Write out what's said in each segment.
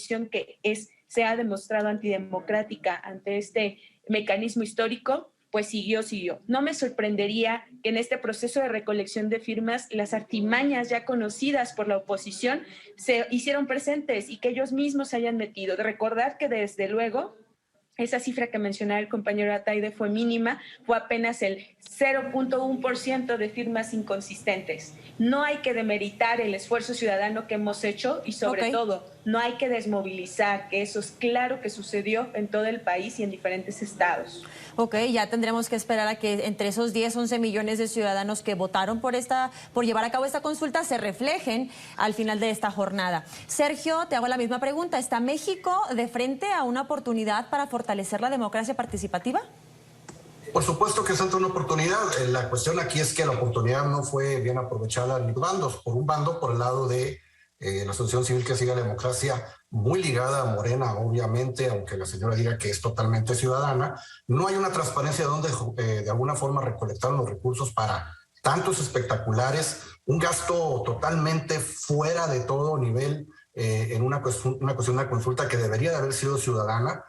oposición que se ha demostrado antidemocrática ante este mecanismo histórico, pues siguió. No me sorprendería que en este proceso de recolección de firmas las artimañas ya conocidas por la oposición se hicieron presentes y que ellos mismos se hayan metido. De recordar que desde luego esa cifra que mencionaba el compañero Ataide fue mínima, fue apenas el 0.1% de firmas inconsistentes. No hay que demeritar el esfuerzo ciudadano que hemos hecho y sobre todo no hay que desmovilizar, que eso es claro que sucedió en todo el país y en diferentes estados. Ya tendremos que esperar a que entre esos 10, 11 millones de ciudadanos que votaron por llevar a cabo esta consulta se reflejen al final de esta jornada. Sergio, te hago la misma pregunta. ¿Está México de frente a una oportunidad para fortalecer la democracia participativa? Por supuesto que es ante una oportunidad. La cuestión aquí es que la oportunidad no fue bien aprovechada en los bandos. Por un bando, por el lado de la Asociación Civil que sigue la democracia, muy ligada a Morena, obviamente, aunque la señora diga que es totalmente ciudadana, no hay una transparencia de donde de alguna forma recolectaron los recursos para tantos espectaculares, un gasto totalmente fuera de todo nivel en una consulta que debería de haber sido ciudadana,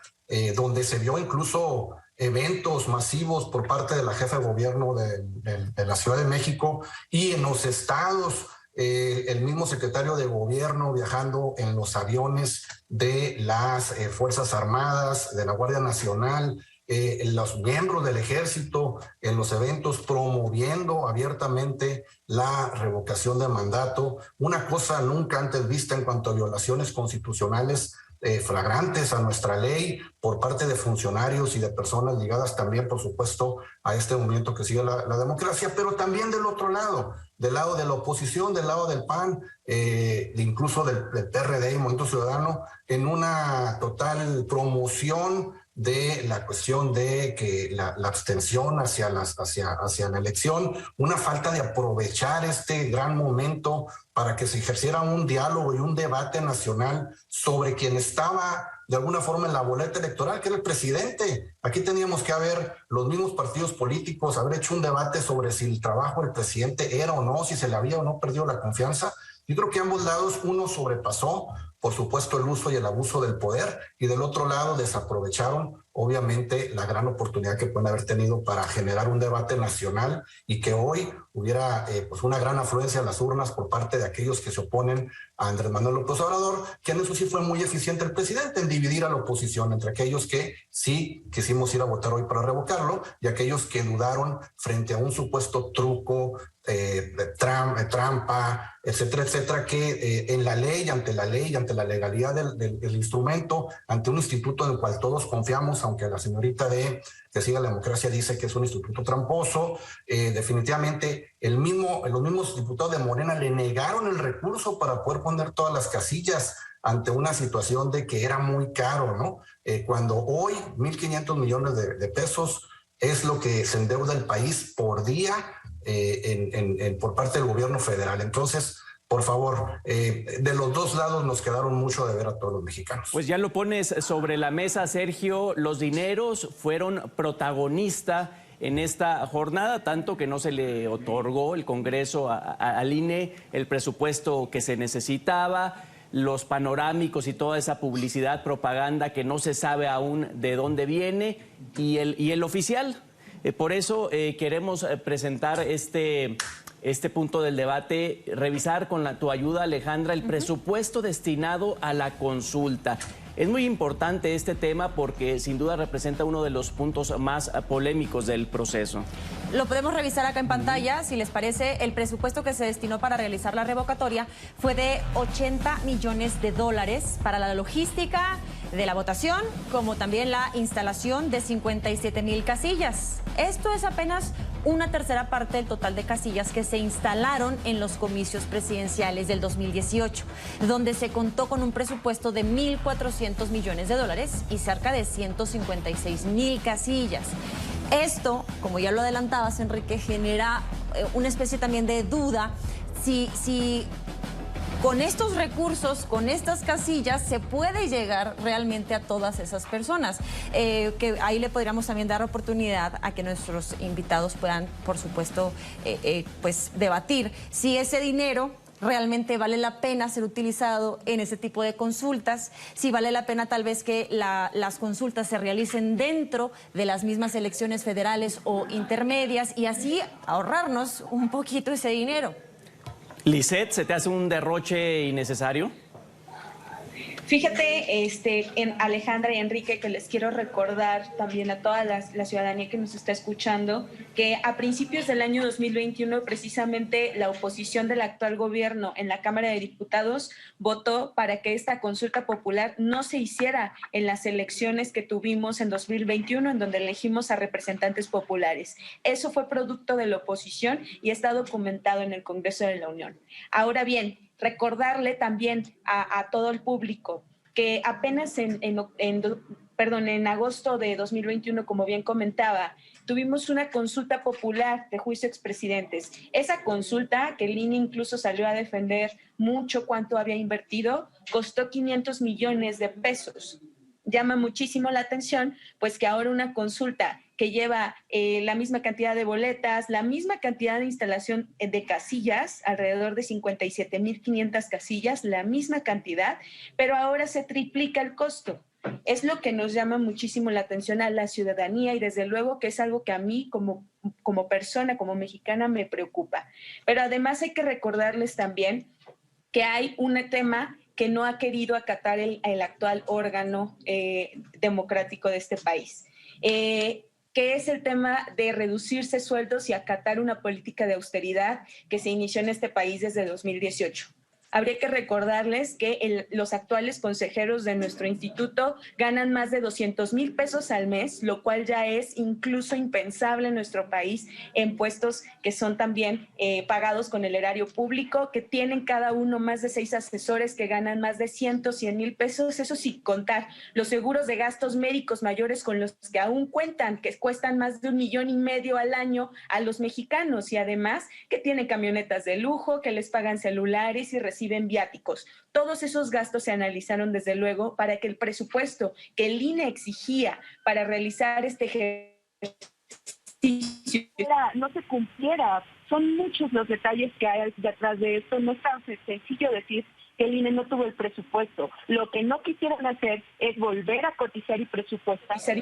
donde se vio incluso eventos masivos por parte de la jefa de gobierno de la Ciudad de México y en los estados. El mismo secretario de gobierno viajando en los aviones de las Fuerzas Armadas, de la Guardia Nacional, los miembros del Ejército en los eventos promoviendo abiertamente la revocación de mandato, una cosa nunca antes vista en cuanto a violaciones constitucionales flagrantes a nuestra ley por parte de funcionarios y de personas ligadas también, por supuesto, a este movimiento que sigue la democracia, pero también del otro lado, del lado de la oposición, del lado del PAN, incluso del PRD y Movimiento Ciudadano, en una total promoción de la cuestión de que la abstención hacia la elección, una falta de aprovechar este gran momento para que se ejerciera un diálogo y un debate nacional sobre quien estaba de alguna forma en la boleta electoral, que era el presidente. Aquí teníamos que haber los mismos partidos políticos, haber hecho un debate sobre si el trabajo del presidente era o no, si se le había o no perdido la confianza. Yo creo que ambos lados, uno sobrepasó, por supuesto, el uso y el abuso del poder, y del otro lado desaprovecharon, obviamente, la gran oportunidad que pueden haber tenido para generar un debate nacional y que hoy hubiera pues una gran afluencia a las urnas por parte de aquellos que se oponen a Andrés Manuel López Obrador, que en eso sí fue muy eficiente el presidente, en dividir a la oposición entre aquellos que sí quisimos ir a votar hoy para revocarlo y aquellos que dudaron frente a un supuesto truco, trampa, etcétera, etcétera, que en la ley, ante la legalidad del instrumento, ante un instituto en el cual todos confiamos, aunque la señorita de que siga la democracia dice que es un instituto tramposo, definitivamente los mismos diputados de Morena le negaron el recurso para poder poner todas las casillas ante una situación de que era muy caro, ¿no? Cuando hoy 1.500 millones de pesos es lo que se endeuda el país por día por parte del gobierno federal. Entonces, por favor, de los dos lados nos quedaron mucho de ver a todos los mexicanos. Pues ya lo pones sobre la mesa, Sergio. Los dineros fueron protagonista en esta jornada, tanto que no se le otorgó el Congreso al INE el presupuesto que se necesitaba, los panorámicos y toda esa publicidad, propaganda que no se sabe aún de dónde viene, y el oficial. Por eso queremos presentar este punto del debate, revisar con tu ayuda, Alejandra, el presupuesto destinado a la consulta. Es muy importante este tema porque sin duda representa uno de los puntos más polémicos del proceso. Lo podemos revisar acá en pantalla, si les parece. El presupuesto que se destinó para realizar la revocatoria fue de $80 millones para la logística de la votación, como también la instalación de 57,000 casillas. Esto es apenas una tercera parte del total de casillas que se instalaron en los comicios presidenciales del 2018, donde se contó con un presupuesto de $1.400 millones y cerca de 156,000 casillas. Esto, como ya lo adelantabas, Enrique, genera una especie también de duda si con estos recursos, con estas casillas, se puede llegar realmente a todas esas personas. Que ahí le podríamos también dar oportunidad a que nuestros invitados puedan, por supuesto, pues debatir si ese dinero realmente vale la pena ser utilizado en ese tipo de consultas, si vale la pena tal vez que las consultas se realicen dentro de las mismas elecciones federales o intermedias y así ahorrarnos un poquito ese dinero. Lisette, ¿se te hace un derroche innecesario? Fíjate, en Alejandra y Enrique, que les quiero recordar también a toda la ciudadanía que nos está escuchando, que a principios del año 2021, precisamente la oposición del actual gobierno en la Cámara de Diputados votó para que esta consulta popular no se hiciera en las elecciones que tuvimos en 2021, en donde elegimos a representantes populares. Eso fue producto de la oposición y está documentado en el Congreso de la Unión. Ahora bien, recordarle también a todo el público que apenas en agosto de 2021, como bien comentaba, tuvimos una consulta popular de juicio a expresidentes. Esa consulta, que el INE incluso salió a defender mucho cuánto había invertido, costó 500 millones de pesos. Llama muchísimo la atención, pues que ahora una consulta que lleva la misma cantidad de boletas, la misma cantidad de instalación de casillas, alrededor de 57,500 casillas, la misma cantidad, pero ahora se triplica el costo. Es lo que nos llama muchísimo la atención a la ciudadanía y desde luego que es algo que a mí como persona, como mexicana, me preocupa. Pero además hay que recordarles también que hay un tema que no ha querido acatar el actual órgano democrático de este país, que es el tema de reducirse sueldos y acatar una política de austeridad que se inició en este país desde 2018. Habría que recordarles que los actuales consejeros de nuestro instituto ganan más de 200,000 pesos al mes, lo cual ya es incluso impensable en nuestro país, en puestos que son también pagados con el erario público, que tienen cada uno más de 6 asesores que ganan más de 100,000 pesos, eso sin contar los seguros de gastos médicos mayores con los que aún cuentan, que cuestan más de 1,5 millones al año a los mexicanos y además que tienen camionetas de lujo, que les pagan celulares y reciben viáticos. Todos esos gastos se analizaron desde luego para que el presupuesto que el INE exigía para realizar este ejercicio no se cumpliera. Son muchos los detalles que hay detrás de esto. No es tan sencillo decir que el INE no tuvo el presupuesto. Lo que no quisieron hacer es volver a cotizar y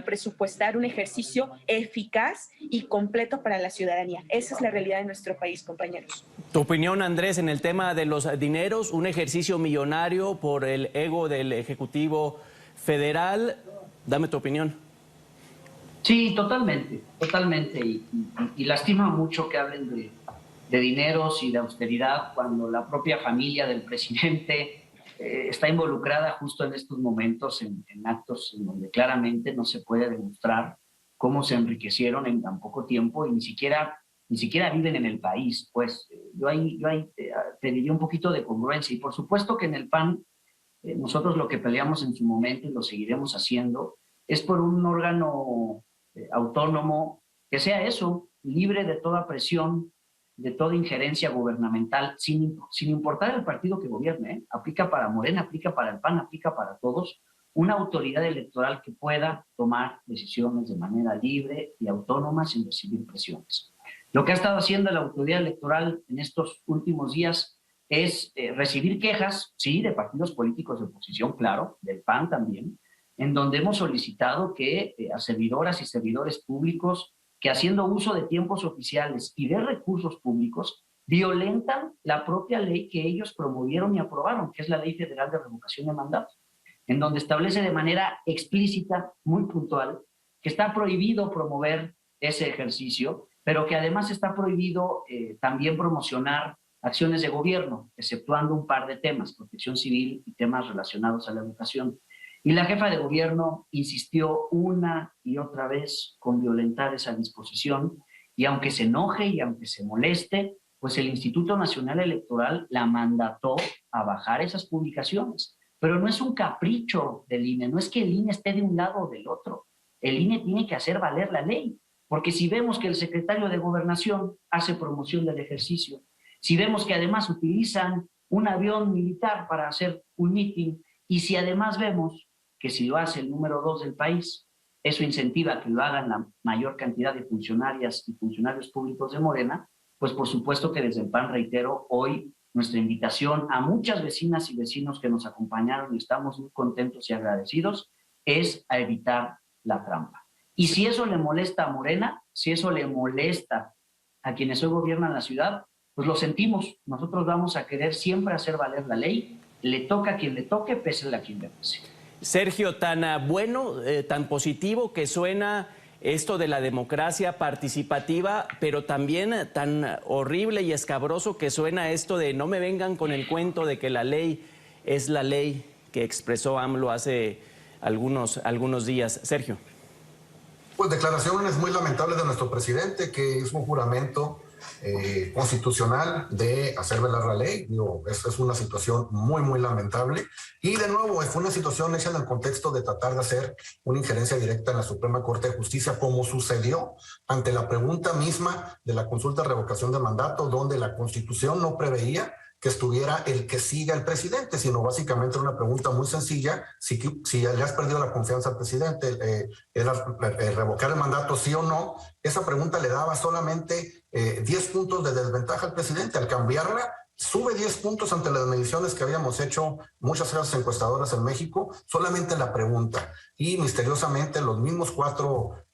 presupuestar un ejercicio eficaz y completo para la ciudadanía. Esa es la realidad de nuestro país, compañeros. Tu opinión, Andrés, en el tema de los dineros, un ejercicio millonario por el ego del Ejecutivo Federal. Dame tu opinión. Sí, totalmente. Y lastima mucho que hablen de dineros y de austeridad cuando la propia familia del presidente está involucrada justo en estos momentos en actos en donde claramente no se puede demostrar cómo se enriquecieron en tan poco tiempo y ni siquiera viven en el país. Pues yo ahí te diría un poquito de congruencia. Y por supuesto que en el PAN nosotros lo que peleamos en su momento y lo seguiremos haciendo es por un órgano autónomo que sea eso, libre de toda presión, de toda injerencia gubernamental, sin importar el partido que gobierne, aplica para Morena, aplica para el PAN, aplica para todos, una autoridad electoral que pueda tomar decisiones de manera libre y autónoma sin recibir presiones. Lo que ha estado haciendo la autoridad electoral en estos últimos días es recibir quejas, sí, de partidos políticos de oposición, claro, del PAN también, en donde hemos solicitado que a servidoras y servidores públicos que haciendo uso de tiempos oficiales y de recursos públicos violentan la propia ley que ellos promovieron y aprobaron, que es la Ley Federal de Revocación de Mandato, en donde establece de manera explícita, muy puntual, que está prohibido promover ese ejercicio, pero que además está prohibido también promocionar acciones de gobierno, exceptuando un par de temas, protección civil y temas relacionados a la educación. Y la jefa de gobierno insistió una y otra vez con violentar esa disposición y aunque se enoje y aunque se moleste, pues el Instituto Nacional Electoral la mandató a bajar esas publicaciones. Pero no es un capricho del INE, no es que el INE esté de un lado o del otro. El INE tiene que hacer valer la ley, porque si vemos que el secretario de Gobernación hace promoción del ejercicio, si vemos que además utilizan un avión militar para hacer un mitin, y si además vemos que si lo hace el número 2 del país, eso incentiva que lo hagan la mayor cantidad de funcionarias y funcionarios públicos de Morena, pues por supuesto que desde el PAN, reitero, hoy nuestra invitación a muchas vecinas y vecinos que nos acompañaron y estamos muy contentos y agradecidos, es a evitar la trampa. Y si eso le molesta a Morena, si eso le molesta a quienes hoy gobiernan la ciudad, pues lo sentimos. Nosotros vamos a querer siempre hacer valer la ley. Le toca a quien le toque, pésele a quien le pese. Sergio, tan bueno, tan positivo que suena esto de la democracia participativa, pero también tan horrible y escabroso que suena esto de no me vengan con el cuento de que la ley es la ley que expresó AMLO hace algunos días. Sergio. Pues declaraciones muy lamentables de nuestro presidente, que hizo un juramento constitucional de hacer velar la ley. Digo, esa es una situación muy, muy lamentable. Y de nuevo, fue una situación hecha en el contexto de tratar de hacer una injerencia directa en la Suprema Corte de Justicia, como sucedió ante la pregunta misma de la consulta de revocación de mandato, donde la Constitución no preveía que estuviera el que siga el presidente, sino básicamente una pregunta muy sencilla: si le has perdido la confianza al presidente, era revocar el mandato, sí o no. Esa pregunta le daba solamente 10 puntos de desventaja al presidente. Al cambiarla, sube 10 puntos ante las mediciones que habíamos hecho muchas casas encuestadoras en México, solamente la pregunta. Y misteriosamente los mismos 4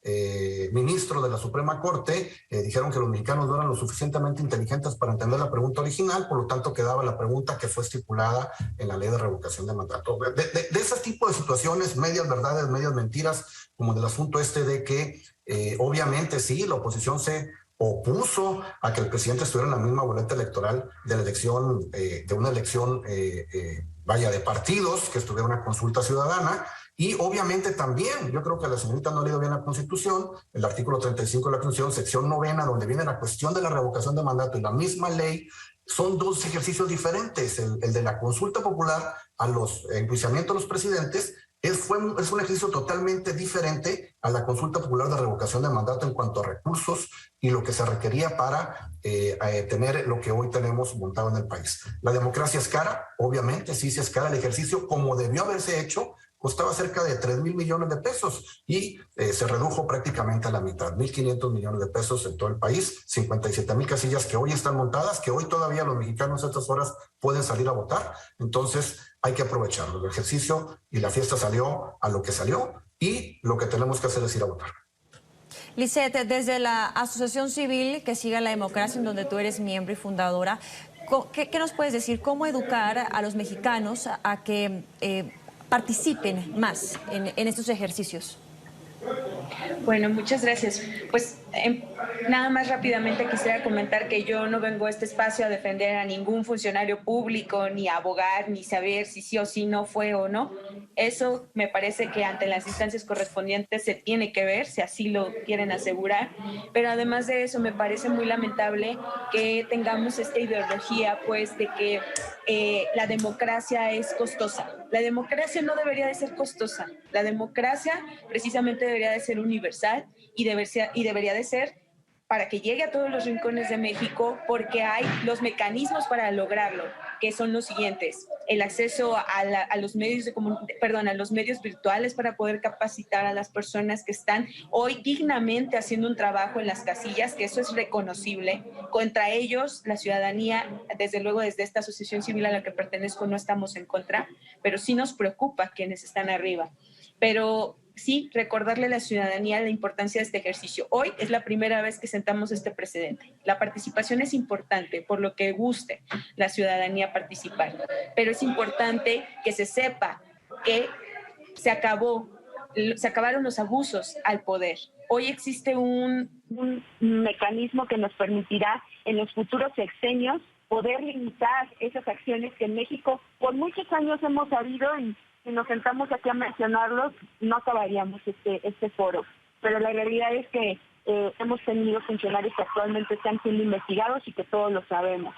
ministros de la Suprema Corte dijeron que los mexicanos no eran lo suficientemente inteligentes para entender la pregunta original, por lo tanto quedaba la pregunta que fue estipulada en la ley de revocación de mandato. De ese tipo de situaciones, medias verdades, medias mentiras, como del asunto de que obviamente sí, la oposición se opuso a que el presidente estuviera en la misma boleta electoral de la elección, de una elección, de partidos, que estuviera una consulta ciudadana. Y obviamente también, yo creo que a la señorita no ha leído bien la Constitución, el artículo 35 de la Constitución, sección 9, donde viene la cuestión de la revocación de mandato y la misma ley. Son 2 ejercicios diferentes. El de la consulta popular a los enjuiciamientos de los presidentes es un ejercicio totalmente diferente a la consulta popular de revocación de mandato en cuanto a recursos y lo que se requería para tener lo que hoy tenemos montado en el país. La democracia es cara, obviamente, sí es cara el ejercicio, como debió haberse hecho. Costaba cerca de 3,000 millones de pesos y se redujo prácticamente a la mitad, 1,500 millones de pesos en todo el país, 57,000 casillas que hoy están montadas, que hoy todavía los mexicanos a estas horas pueden salir a votar. Entonces hay que aprovecharlo. El ejercicio y la fiesta salió a lo que salió y lo que tenemos que hacer es ir a votar. Lisette, desde la Asociación Civil que siga la democracia, en donde tú eres miembro y fundadora, ¿qué nos puedes decir? ¿Cómo educar a los mexicanos a que participen más en estos ejercicios? Bueno, muchas gracias. Pues nada más rápidamente quisiera comentar que yo no vengo a este espacio a defender a ningún funcionario público, ni a abogar, ni saber si sí o sí no fue o no. Eso me parece que ante las instancias correspondientes se tiene que ver, si así lo quieren asegurar. Pero además de eso, me parece muy lamentable que tengamos esta ideología, pues, de que la democracia es costosa. La democracia no debería de ser costosa. La democracia precisamente debería de ser universal y debería de ser para que llegue a todos los rincones de México, porque hay los mecanismos para lograrlo, que son los siguientes: el acceso a los medios a los medios virtuales para poder capacitar a las personas que están hoy dignamente haciendo un trabajo en las casillas, que eso es reconocible. Contra ellos, la ciudadanía, desde luego desde esta asociación civil a la que pertenezco, no estamos en contra, pero sí nos preocupa quienes están arriba. Pero sí, recordarle a la ciudadanía la importancia de este ejercicio. Hoy es la primera vez que sentamos este precedente. La participación es importante, por lo que guste la ciudadanía participar, pero es importante que se sepa que se acabaron los abusos al poder. Hoy existe un mecanismo que nos permitirá en los futuros sexenios poder limitar esas acciones que en México por muchos años hemos sabido, y si nos sentamos aquí a mencionarlos, no acabaríamos este foro. Pero la realidad es que hemos tenido funcionarios que actualmente están siendo investigados y que todos lo sabemos.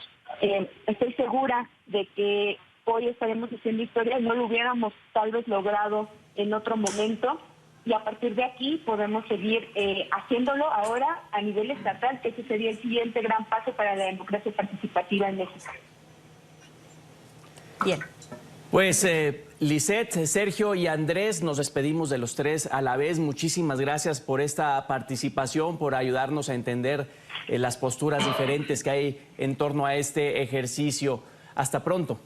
Estoy segura de que hoy estaremos haciendo historia y no lo hubiéramos tal vez logrado en otro momento. Y a partir de aquí podemos seguir haciéndolo ahora a nivel estatal, que ese sería el siguiente gran paso para la democracia participativa en México. Bien. Pues Lisette, Sergio y Andrés, nos despedimos de los 3 a la vez. Muchísimas gracias por esta participación, por ayudarnos a entender las posturas diferentes que hay en torno a este ejercicio. Hasta pronto.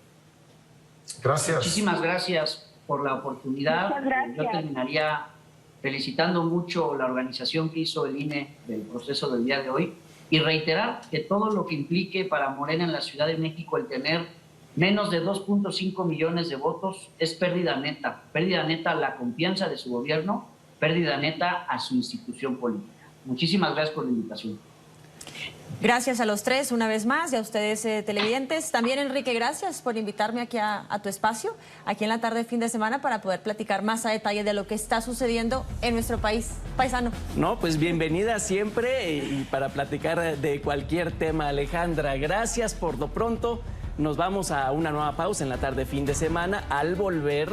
Gracias. Muchísimas gracias por la oportunidad. Muchas gracias. Yo terminaría felicitando mucho la organización que hizo el INE del proceso del día de hoy y reiterar que todo lo que implique para Morena en la Ciudad de México el tener menos de 2.5 millones de votos es pérdida neta a la confianza de su gobierno, pérdida neta a su institución política. Muchísimas gracias por la invitación. Gracias a los tres una vez más y a ustedes televidentes. También, Enrique, gracias por invitarme aquí a tu espacio, aquí en la tarde de fin de semana, para poder platicar más a detalle de lo que está sucediendo en nuestro país. Paisano. No, pues bienvenida siempre y para platicar de cualquier tema, Alejandra. Gracias por lo pronto. Nos vamos a una nueva pausa en la tarde fin de semana. Al volver